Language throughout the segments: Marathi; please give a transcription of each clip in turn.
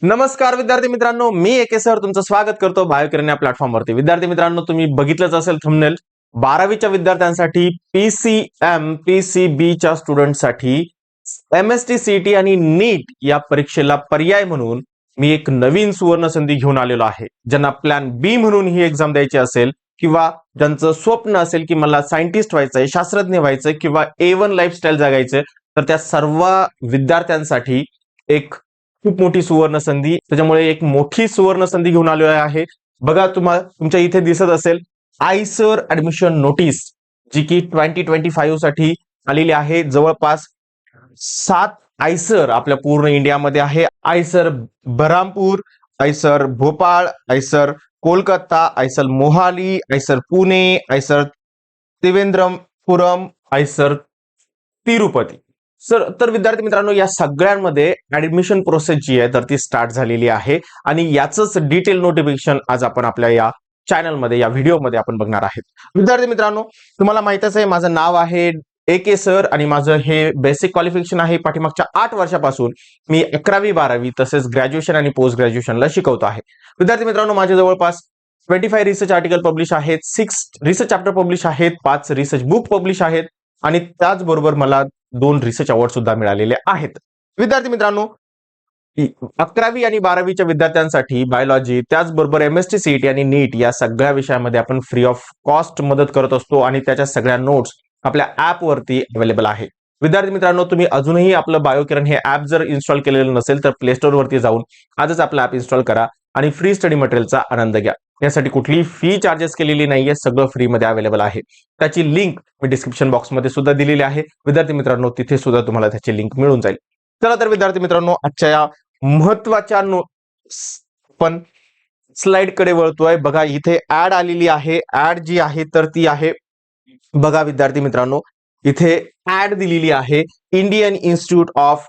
नमस्कार विद्यार्थी मित्रांनो, मी एके सर तुमचं स्वागत करतो बायोकिरण या प्लॅटफॉर्मवरती. विद्यार्थी मित्रांनो, तुम्ही बघितलंच असेल थंबनेल, 12वीच्या विद्यार्थ्यांसाठी पीसीएम पीसीबीच्या स्टुडंटसाठी एमएसटी सीईटी आणि नीट या परीक्षेला पर्याय म्हणून मी एक नवीन सुवर्ण संधी घेऊन आलेलो आहे. ज्यांना प्लॅन बी म्हणून ही एक्झाम द्यायची असेल किंवा ज्यांचं स्वप्न असेल की मला सायंटिस्ट व्हायचंय, शास्त्रज्ञ व्हायचंय किंवा A1 लाईफस्टाईल जगायचंय, तर त्या सर्व विद्यार्थ्यांसाठी एक खूप मोठी सुवर्ण संधी. त्याच्यामुळे एक मोठी सुवर्ण संधी घेऊन आलेलो आहे. बघा, तुमच्या इथे दिसत असेल आयसर ऍडमिशन नोटीस, जी की 2025 साठी आलेली आहे. जवळपास 7 आयसर आपल्या पूर्ण इंडियामध्ये आहे. IISER Berhampur, IISER Bhopal, IISER Kolkata, IISER Mohali, IISER Pune, IISER Trivendrapuram, IISER Tirupati. तर विद्यार्थी मित्रांनो, या सगळ्यांमध्ये ऍडमिशन प्रोसेस जी आहे तर ती स्टार्ट झालेली आहे आणि याचंच डिटेल नोटिफिकेशन आज आपण आपल्या या चॅनलमध्ये, या व्हिडिओमध्ये आपण बघणार आहेत. विद्यार्थी मित्रांनो, तुम्हाला माहितच आहे माझं नाव आहे एके सर आणि माझं हे बेसिक क्वालिफिकेशन आहे. पाठीमागच्या 8 वर्षापासून मी 11वी 12वी तसेच ग्रॅज्युएशन आणि पोस्ट ग्रॅज्युएशनला शिकवतो आहे. विद्यार्थी मित्रांनो, माझे जवळपास 25 रिसर्च आर्टिकल पब्लिश आहेत, 6 रिसर्च चॅप्टर पब्लिश आहेत, 5 रिसर्च बुक पब्लिश आहेत आणि त्याचबरोबर मला 2 रिसर्च अवॉर्ड सुद्धा मिळालेले आहेत. विद्यार्थी मित्रांनो, 11वी आणि 12वीच्या विद्यार्थ्यांसाठी बायोलॉजी, त्याचबरोबर एमएसटी सीईटी आणि नीट या सगळ्या विषयामध्ये आपण फ्री ऑफ कॉस्ट मदत करत असतो आणि त्याच्या सगळ्या नोट्स आपल्या ऍप वरती अवेलेबल आहे. विद्यार्थी मित्रांनो, तुम्ही अजूनही आपलं बायोकिरण हे ऍप जर इन्स्टॉल केलेलं नसेल तर प्ले स्टोर वरती जाऊन आजच आपलं ऍप इन्स्टॉल करा आणि फ्री स्टडी मटेरियलचा आनंद घ्या. यासाठी कुठलीही फी चार्जेस केलेली नाहीये, सगळं फ्री मध्ये अवेलेबल आहे. त्याची लिंक मी डिस्क्रिप्शन बॉक्समध्ये सुद्धा दिलेली आहे. विद्यार्थी मित्रांनो, तिथे सुद्धा तुम्हाला त्याची लिंक मिळून जाईल. चला तर विद्यार्थी मित्रांनो, आजच्या या महत्वाच्या पण स्लाइड कडे वळतोय. बघा, इथे ऍड आलेली आहे. ऍड जी आहे तर ती आहे, बघा विद्यार्थी मित्रांनो, इथे ऍड दिलेली आहे. Indian institute of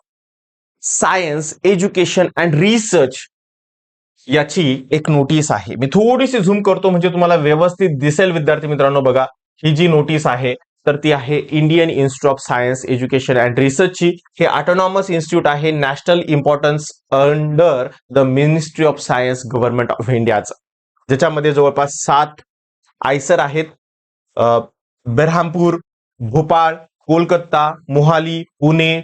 science education and research याची एक नोटीस आहे. मी थोडीशी झूम करतो म्हणजे तुम्हाला व्यवस्थित दिसेल. विद्यार्थी मित्रांनो, बघा, ही जी नोटीस आहे तर ती आहे Indian institute of science education and रिसर्चची. हे ऑटोनॉमस इन्स्टिट्यूट आहे, national importance under the ministry of science government of इंडियाचं, ज्याच्यामध्ये जवळपास 7 आयसर आहेत. बेरहामपूर, भोपाळ, कोलकाता, मोहाली, पुणे,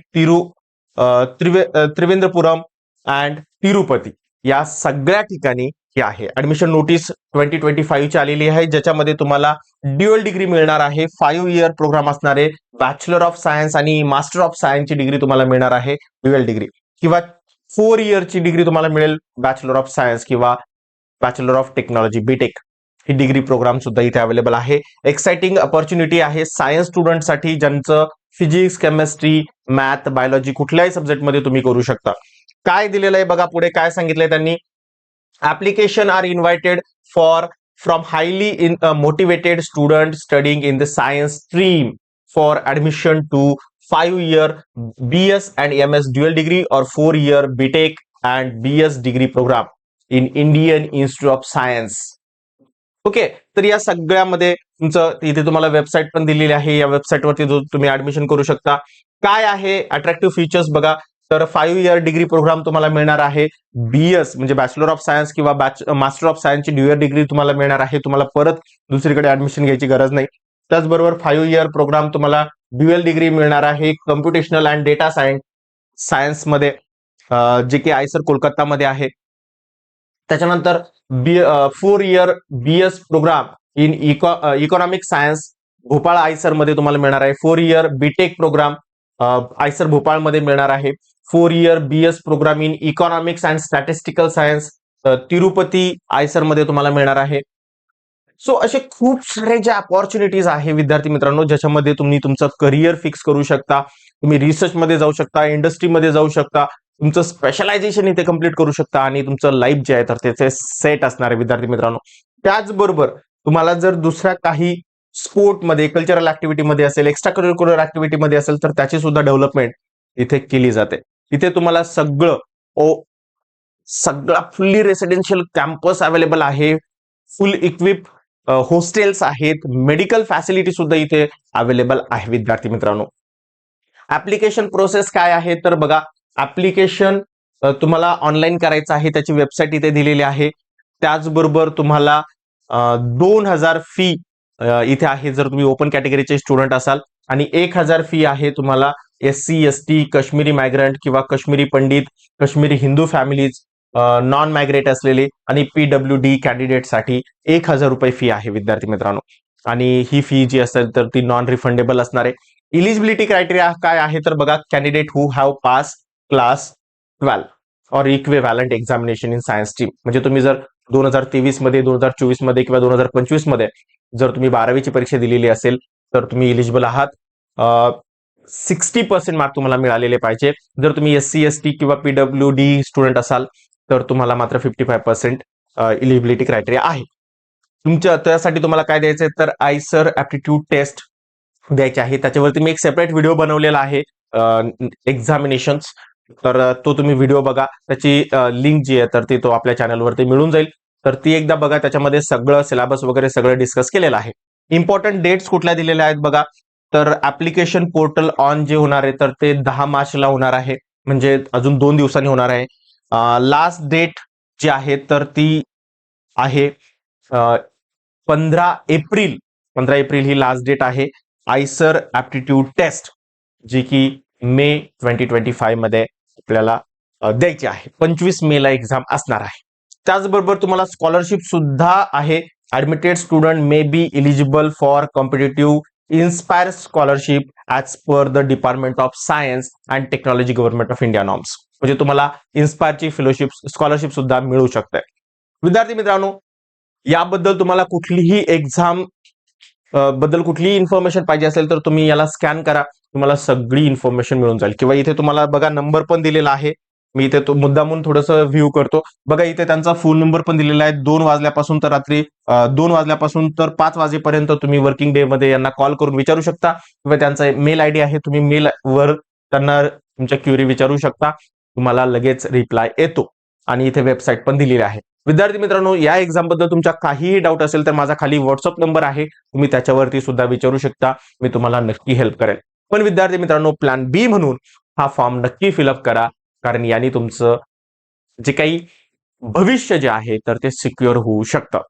त्रिवेंद्रपुरम अँड तिरुपती या सगळ्या ठिकाणी ही आहे. ऍडमिशन नोटीस 2025 ची आलेली आहे, ज्याच्यामध्ये तुम्हाला ड्युअल डिग्री मिळणार आहे. 5 इयर प्रोग्राम असणारे बॅचलर ऑफ सायन्स आणि मास्टर ऑफ सायन्सची डिग्री तुम्हाला मिळणार आहे, ड्युअल डिग्री, किंवा 4 इयरची डिग्री तुम्हाला मिळेल, बॅचलर ऑफ सायन्स किंवा बॅचलर ऑफ टेक्नॉलॉजी बीटेक. ही डिग्री प्रोग्राम सुद्धा इथे अवेलेबल आहे. एक्साइटिंग अपॉर्च्युनिटी आहे सायन्स स्टुडंटसाठी, ज्यांचं फिजिक्स, केमिस्ट्री, मॅथ, बायोलॉजी कुठल्याही सब्जेक्टमध्ये तुम्ही करू शकता. काय दिलेलं आहे बघा, पुढे काय सांगितलंय त्यांनी, application are invited from highly motivated student studying in the science stream for admission to 5 year BS and MS dual degree or 4 year BTech and BS degree program in Indian Institute of Science. Okay, तर या सगळ्यामध्ये तुमचं इथे तुम्हाला वेबसाईट पण दिलेली आहे. या वेबसाईटवरती तुम्ही ऍडमिशन करू शकता. काय आहे अट्रॅक्टिव्ह फीचर्स बघा, तर 5 इयर डिग्री प्रोग्राम तुम्हाला मिळणार आहे. BS म्हणजे बॅचलर ऑफ सायन्स किंवा मास्टर ऑफ सायन्सची ड्युअल डिग्री तुम्हाला मिळणार आहे. तुम्हाला परत दुसरीकडे ऍडमिशन घ्यायची गरज नाही. त्याचबरोबर 5 इयर प्रोग्राम तुम्हाला ड्युअल डिग्री मिळणार आहे कम्प्युटेशनल अँड डेटा सायन्स मध्ये, जे की आयसर कोलकातामध्ये आहे. त्याच्यानंतर 4 year BS program in economic science Bhopal IISER मध्ये तुम्हाला मिळणार आहे. 4 year BTech program IISER Bhopal मध्ये मिळणार आहे. 4 year BS program in economics and statistical science Tirupati IISER मध्ये तुम्हाला मिळणार आहे. सो असे खूप सारे जे अपॉर्च्युनिटीज आहे विद्यार्थी मित्रांनो, ज्याच्यामध्ये तुम्ही तुमचं करिअर फिक्स करू शकता. तुम्ही रिसर्च मध्ये जाऊ शकता, इंडस्ट्रीमध्ये जाऊ शकता, तुमचं स्पेशलायझेशन इथे कम्प्लीट करू शकता आणि तुमचं लाईफ जे आहे तर त्याचे सेट असणार आहे विद्यार्थी मित्रांनो. त्याचबरोबर तुम्हाला जर दुसऱ्या काही स्पोर्टमध्ये, कल्चरल ऍक्टिव्हिटीमध्ये असेल, एक्स्ट्रा करिक्युलर ऍक्टिव्हिटीमध्ये असेल तर त्याची सुद्धा डेव्हलपमेंट इथे केली जाते. इथे तुम्हाला सगळा फुल्ली रेसिडेन्शियल कॅम्पस अवेलेबल आहे, फुल इक्विप हॉस्टेल्स आहेत, मेडिकल फॅसिलिटी सुद्धा इथे अवेलेबल आहे. विद्यार्थी मित्रांनो, ऍप्लिकेशन प्रोसेस काय आहे तर बघा, ऍप्लिकेशन तुम्हाला ऑनलाईन करायचं आहे, त्याची वेबसाईट इथे दिलेली आहे. त्याचबरोबर तुम्हाला 2,000 फी इथे आहे जर तुम्ही ओपन कॅटेगरीचे स्टुडंट असाल, आणि 1,000 फी आहे तुम्हाला SC ST, काश्मीरी मायग्रंट किंवा Kashmiri Pandit, Kashmiri Hindu families, non migrate असलेले आणि PWD कॅन्डिडेटसाठी 1,000 रुपये फी आहे विद्यार्थी मित्रांनो. आणि ही फी जी असेल तर ती नॉन रिफंडेबल असणार आहे. इलिजिबिलिटी क्रायटेरिया काय आहे तर बघा, candidate who have pass class 12 और equivalent examination in science stream. म्हणजे तुम्ही जर 2023 मध्ये, 2024 मध्ये किंवा 2025 मध्ये जर तुम्ही 12वीची परीक्षा दिलेली असेल तर तुम्ही इलिजिबल आहात. 60% मार्क तुम्हाला मिळालेले पाहिजे. जर तुम्ही SC ST किंवा PWD स्टुडंट असाल तर तुम्हाला मात्र 55% इलिजिबिलिटी क्रायटेरिया आहे. तुमच्या त्यासाठी तुम्हाला काय द्यायचंय तर आयसर ऍप्टिट्यूड टेस्ट द्यायचे आहे. त्याच्यावरती मी एक सेपरेट व्हिडिओ बनवलेला आहे एक्झामिनेशन्स. तर तो तुम्ही व्हिडिओ बघा, त्याची लिंक जी आहे तर ती तो आपल्या चॅनलवरती मिळून जाईल. तर ती एकदा बघा, त्याच्यामध्ये सगळं सिलेबस वगैरे सगळं डिस्कस केलेलं आहे. इम्पॉर्टंट डेट्स कुठल्या दिलेल्या आहेत बघा, तर ऍप्लिकेशन पोर्टल ऑन जे होणार आहे तर ते 10 मार्चला होणार आहे, म्हणजे अजून 2 दिवसांनी होणार आहे. लास्ट डेट जी आहे तर ती आहे 15 एप्रिल. 15 एप्रिल ही लास्ट डेट आहे आयसर ऍप्टिट्यूड टेस्ट, जी की मे 2025 मध्ये आपल्याला द्यायची आहे. 25 मे ला एक्झाम असणार आहे. त्याचबरोबर तुम्हाला स्कॉलरशिप सुद्धा आहे. Admitted student may be eligible for competitive inspire scholarship as per the department of science and technology government of India norms. म्हणजे तुम्हाला इन्स्पायरची फेलोशिप स्कॉलरशिप सुद्धा मिळू शकते. विद्यार्थी मित्रांनो, याबद्दल तुम्हाला कुठलीही एक्झाम बद्दल कुठलीही इन्फॉर्मेशन पाहिजे असेल तर तुम्ही याला स्कॅन करा, तुम्हाला सगळी इन्फॉर्मेशन मिळून जाईल. किंवा इथे तुम्हाला बघा नंबर पण दिलेला आहे. मी इथे तो मुद्दामून थोडंसं व्ह्यू करतो. बघा इथे त्यांचा फोन नंबर पण दिलेला आहे. 2 वाजल्यापासून तर रात्री 2 वाजल्यापासून तर 5 वाजेपर्यंत तुम्ही वर्किंग डे मध्ये यांना कॉल करून विचारू शकता, किंवा त्यांचा मेल ID आहे, तुम्ही मेल वर त्यांना तुमच्या क्युरी विचारू शकता. तुम्हाला लगेच रिप्लाय येतो. आणि इथे वेबसाईट पण दिलेली आहे. विद्यार्थी मित्रांनो, या एक्झाम बद्दल तुमच्या काहीही डाऊट असेल तर माझा खाली व्हॉट्सअप नंबर आहे, तुम्ही त्याच्यावरती सुद्धा विचारू शकता. मी तुम्हाला नक्की हेल्प करेल. पण विद्यार्थी मित्रांनो, प्लॅन बी म्हणून हा फॉर्म नक्की फिलअप करा, कारण याने तुमचं जे काही भविष्य जे आहे तर ते सिक्युअर होऊ शकतं.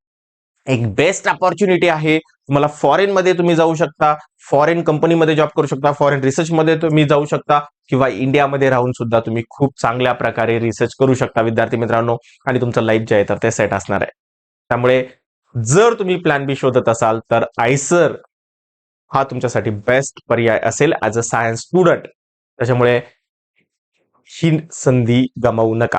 एक बेस्ट अपॉर्च्युनिटी आहे. तुम्हाला फॉरेन मध्ये तुम्ही जाऊ शकता, फॉरेन कंपनीमध्ये जॉब करू शकता, फॉरेन रिसर्च मध्ये तुम्ही जाऊ शकता, किंवा इंडियामध्ये राहून सुद्धा तुम्ही खूप चांगल्या प्रकारे रिसर्च करू शकता विद्यार्थी मित्रांनो. आणि तुमचं लाईफ जे आहे तर ते सेट असणार आहे. त्यामुळे जर तुम्ही प्लॅन बी शोधत असाल तर आयसर हा तुमच्यासाठी बेस्ट पर्याय असेल ऍज अ सायन्स स्टुडंट. त्याच्यामुळे ही संधी गमावू नका.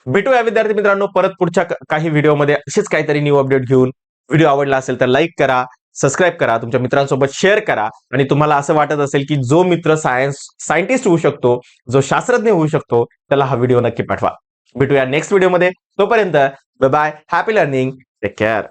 भेटूया विद्यार्थी मित्रांनो परत पुढच्या काही व्हिडिओमध्ये अशीच काहीतरी न्यू अपडेट घेऊन. व्हिडिओ आवडला असेल तर लाईक करा, सबस्क्राईब करा, तुमच्या मित्रांसोबत शेअर करा. आणि तुम्हाला असं वाटत असेल की जो मित्र सायंटिस्ट होऊ शकतो, जो शास्त्रज्ञ होऊ शकतो, त्याला हा व्हिडिओ नक्की पाठवा. भेटूया नेक्स्ट व्हिडिओमध्ये. तोपर्यंत bye bye, happy learning, take care.